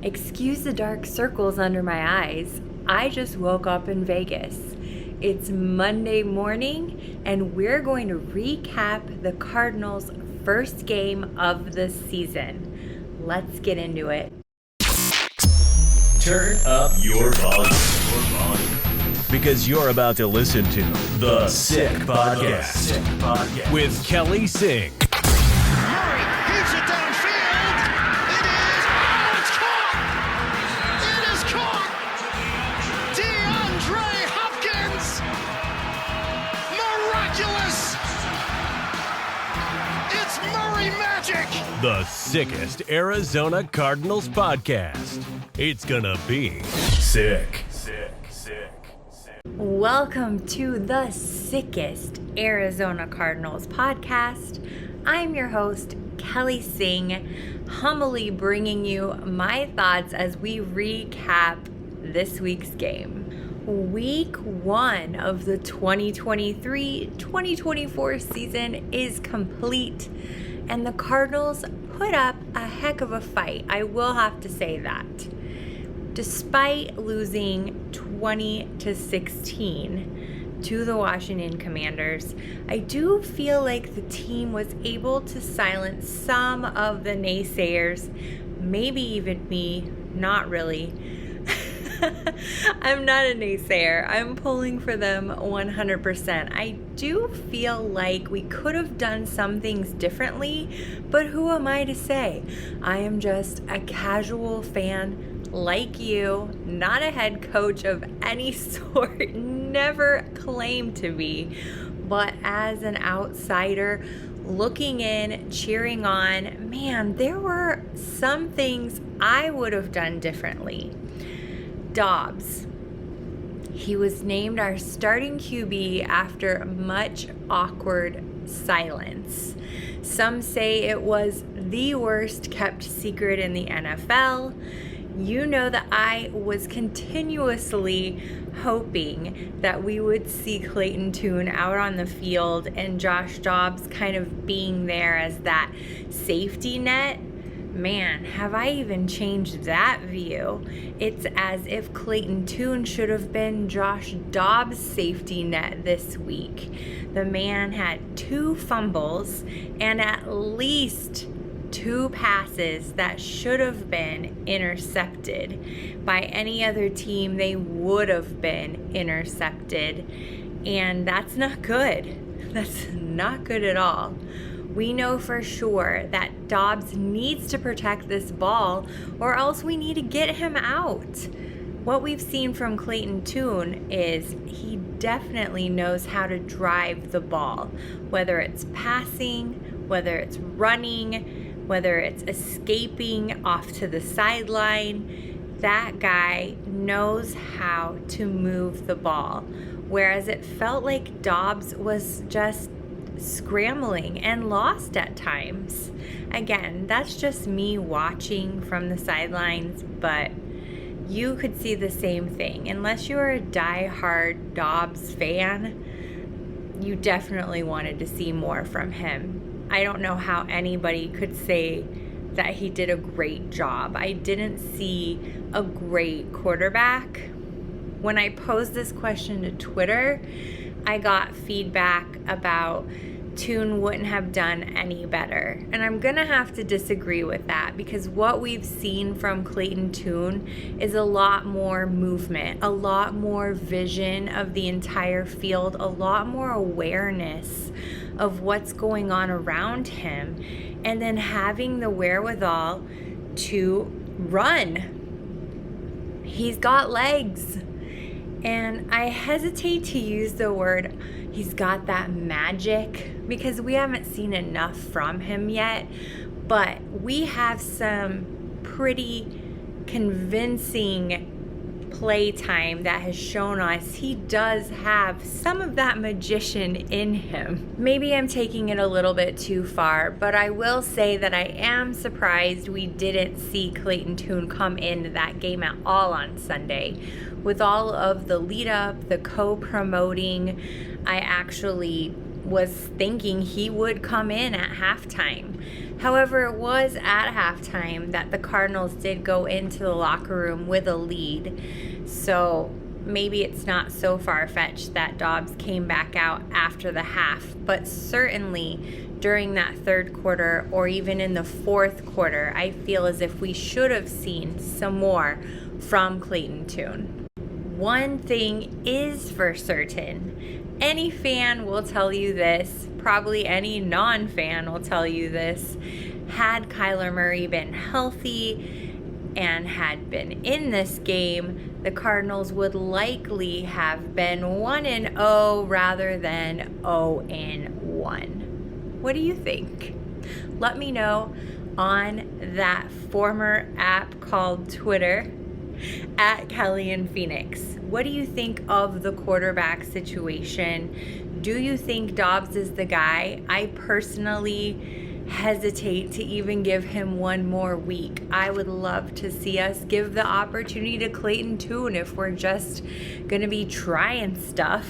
Excuse the dark circles under my eyes. I just woke up in Vegas. It's Monday morning, and we're going to recap the Cardinals' first game of the season. Let's get into it. Turn up your volume. Because you're about to listen to The Sick Podcast with Kelly Singh. Murray heaves it downfield. It is. Oh, it's caught. It is caught. DeAndre Hopkins. Miraculous. It's Murray magic. The sickest Arizona Cardinals podcast. It's gonna be sick. Welcome to the sickest Arizona Cardinals podcast. I'm your host, Kelly Singh, humbly bringing you my thoughts as we recap this week's game. Week 1 of the 2023-2024 season is complete, and the Cardinals put up a heck of a fight. I will have to say that. Despite losing 20-16 to the Washington Commanders, I do feel like the team was able to silence some of the naysayers, maybe even me, not really. I'm not a naysayer. I'm pulling for them 100%. I do feel like we could have done some things differently, but who am I to say? I am just a casual fan like you, not a head coach of any sort, never claimed to be, but as an outsider looking in, cheering on, man, there were some things I would have done differently. Dobbs. He was named our starting QB after much awkward silence. Some say it was the worst kept secret in the NFL. You know that I was continuously hoping that we would see Clayton Tune out on the field and Josh Dobbs kind of being there as that safety net. Man, have I even changed that view? It's as if Clayton Tune should have been Josh Dobbs' safety net this week. The man had 2 fumbles and at least 2 passes that should have been intercepted. By any other team, they would have been intercepted. And that's not good. That's not good at all. We know for sure that Dobbs needs to protect this ball, or else we need to get him out. What we've seen from Clayton Tune is he definitely knows how to drive the ball, whether it's passing, whether it's running, whether it's escaping off to the sideline. That guy knows how to move the ball, whereas it felt like Dobbs was just scrambling and lost at times. Again, that's just me watching from the sidelines, but you could see the same thing. Unless you're a die-hard Dobbs fan, you definitely wanted to see more from him. I don't know how anybody could say that he did a great job. I didn't see a great quarterback. When I posed this question to Twitter, I got feedback about Tune wouldn't have done any better. And I'm going to have to disagree with that, because what we've seen from Clayton Tune is a lot more movement, a lot more vision of the entire field, a lot more awareness of what's going on around him, and then having the wherewithal to run. He's got legs. And I hesitate to use the word he's got that magic, because we haven't seen enough from him yet, but we have some pretty convincing play time that has shown us he does have some of that magician in him. Maybe I'm taking it a little bit too far, but I will say that I am surprised we didn't see Clayton Tune come into that game at all on Sunday. With all of the lead up, the co-promoting, I actually was thinking he would come in at halftime. However, it was at halftime that the Cardinals did go into the locker room with a lead. So maybe it's not so far-fetched that Dobbs came back out after the half, but certainly during that third quarter or even in the fourth quarter, I feel as if we should have seen some more from Clayton Tune. One thing is for certain. Any fan will tell you this, probably any non-fan will tell you this. Had Kyler Murray been healthy and had been in this game, the Cardinals would likely have been 1-0 rather than 0-1. What do you think? Let me know on that former app called Twitter at Kelly in Phoenix. What do you think of the quarterback situation? Do you think Dobbs is the guy? I personally hesitate to even give him one more week. I would love to see us give the opportunity to Clayton Tune if we're just going to be trying stuff.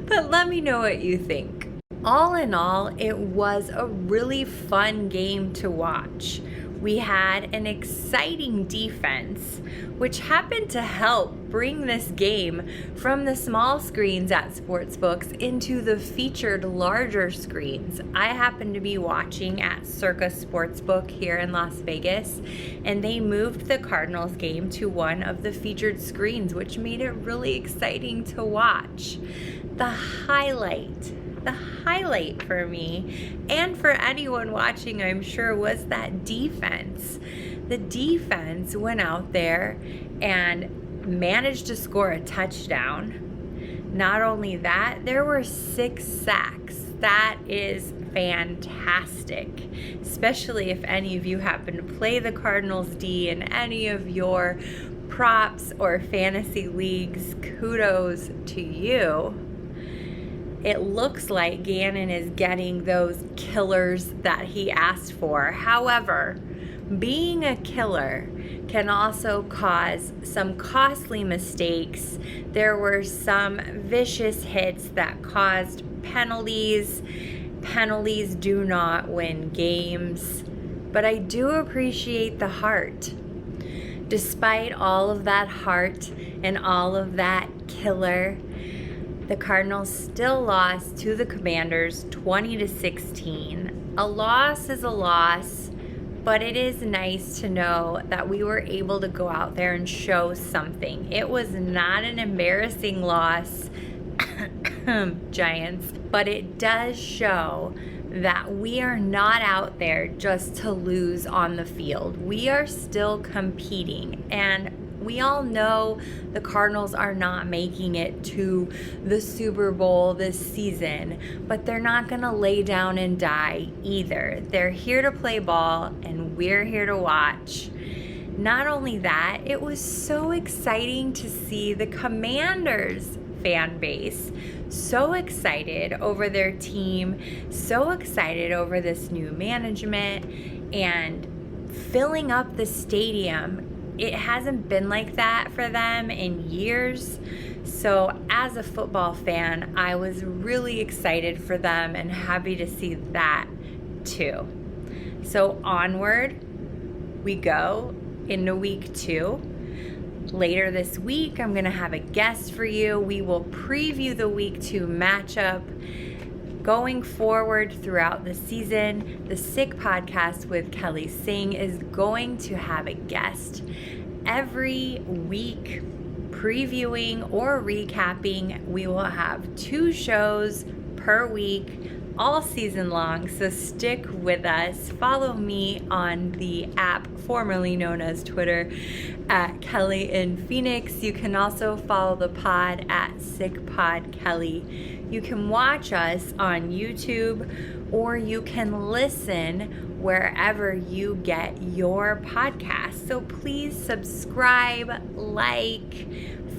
But let me know what you think. All in all, it was a really fun game to watch. We had an exciting defense, which happened to help bring this game from the small screens at sportsbooks into the featured larger screens. I happened to be watching at Circa Sportsbook here in Las Vegas, and they moved the Cardinals game to one of the featured screens, which made it really exciting to watch. The highlight for me and for anyone watching, I'm sure, was that defense. The defense went out there and managed to score a touchdown. Not only that, there were 6 sacks. That is fantastic, especially if any of you happen to play the Cardinals D in any of your props or fantasy leagues. Kudos to you. It looks like Gannon is getting those killers that he asked for. However, being a killer can also cause some costly mistakes. There were some vicious hits that caused penalties. Penalties do not win games, but I do appreciate the heart. Despite all of that heart and all of that killer, the Cardinals still lost to the Commanders 20-16. A loss is a loss, but it is nice to know that we were able to go out there and show something. It was not an embarrassing loss, Giants, but it does show that we are not out there just to lose on the field. We are still competing, and we all know the Cardinals are not making it to the Super Bowl this season, but they're not going to lay down and die either. They're here to play ball, and we're here to watch. Not only that, it was so exciting to see the Commanders fan base so excited over their team, so excited over this new management, and filling up the stadium. It hasn't been like that for them in years. So as a football fan, I was really excited for them and happy to see that too. So onward we go into week 2. Later this week, I'm going to have a guest for you. We will preview the week 2 matchup. Going forward throughout the season, the Sick Podcast with Kelly Singh is going to have a guest every week, previewing or recapping. We will have 2 shows per week all season long, so stick with us. Follow me on the app formerly known as Twitter at Kelly in Phoenix. You can also follow the pod at SickPodKelly. You can watch us on YouTube, or you can listen wherever you get your podcast. So please subscribe, like,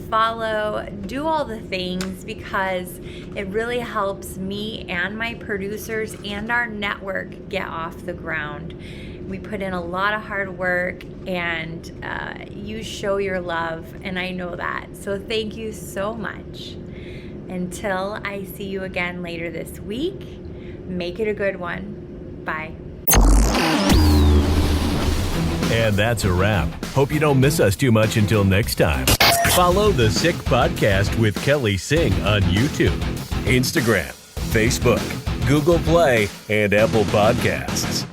follow, do all the things, because it really helps me and my producers and our network get off the ground. We put in a lot of hard work, and you show your love, and I know that. So thank you so much. Until I see you again later this week, make it a good one. Bye. And that's a wrap. Hope you don't miss us too much until next time. Follow The Sick Podcast with Kelly Singh on YouTube, Instagram, Facebook, Google Play, and Apple Podcasts.